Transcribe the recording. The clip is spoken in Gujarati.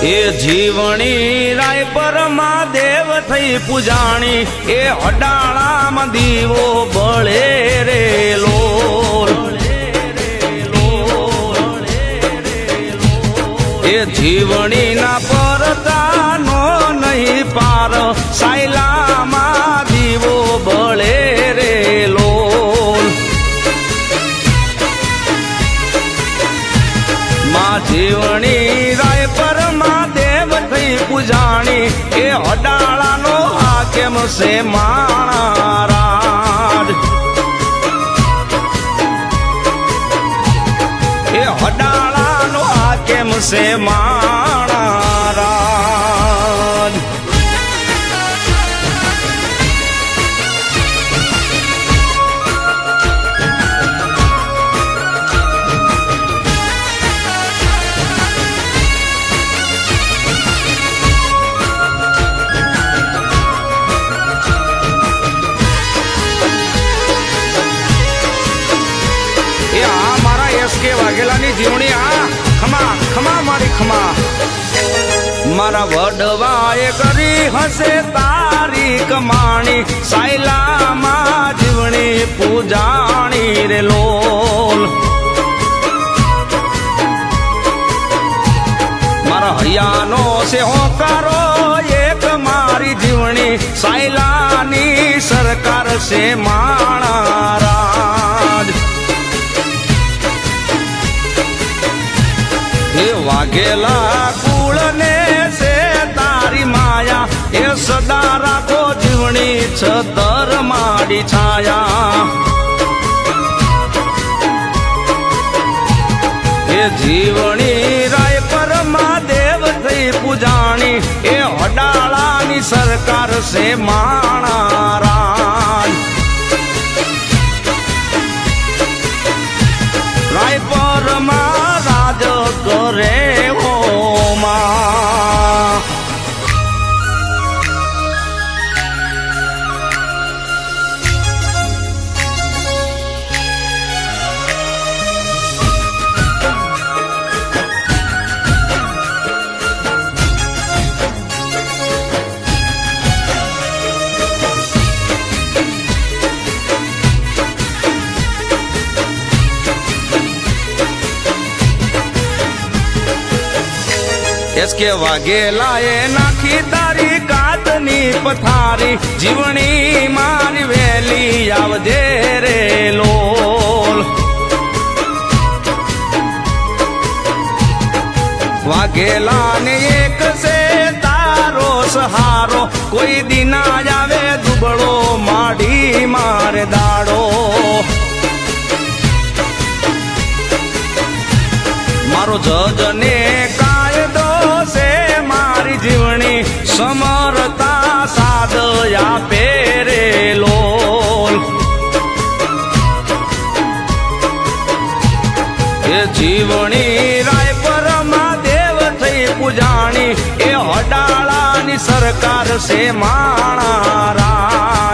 એ જીવણી રાય પરમાદેવ થઈ પૂજાણી એ અડાળામાં દીવો બળે રે લોલ એ જીવણી ના પરતાનો નહીં પાર સાયલામાં દીવો બળે રે લોલ માં જીવણી રાય પરમાદેવ થઈ પૂજાણી એ અડાળાનો હાકેમ છે માણારાજ એ અડાળાનો હાકેમ છે માણારાજ વાઘેલાની જીવણી આ ખમા ખમા મારી ખમા મારા વડવાએ કરી હશે તારી કમાણી સાયલામાં જીવણી પૂજાણી રે લોલ મારા હૈયાનો છે હોકારો એક મારી જીવણી સાયલાની સરકાર છે માણારાજ એ વાઘેલા કુળને છે તારી માયા એ સદા રાખો જીવણી છતર માડી છાયા એ જીવણી રાય પરમાદેવ થઈ પૂજાણી એ અડાળાની સરકાર છે માણારાજ રાય પરમા રાજ કરે હો માં એસકે વાઘેલાએ નાખી તારી કાતની પથારી જીવણી મારી વેલી આવજે રે લોલ વાઘેલાને એક છે તારો સહારો કોઈ દિના આવે દુબળો માડી મારે દાડો મારો જજને કાયદો છે મારી જીવણી સમરતા સાદ આપે રે લોલ એ જીવણી રાય પરમાદેવ થઈ પૂજાણી એ અડાળાની સરકાર છે માણારાજ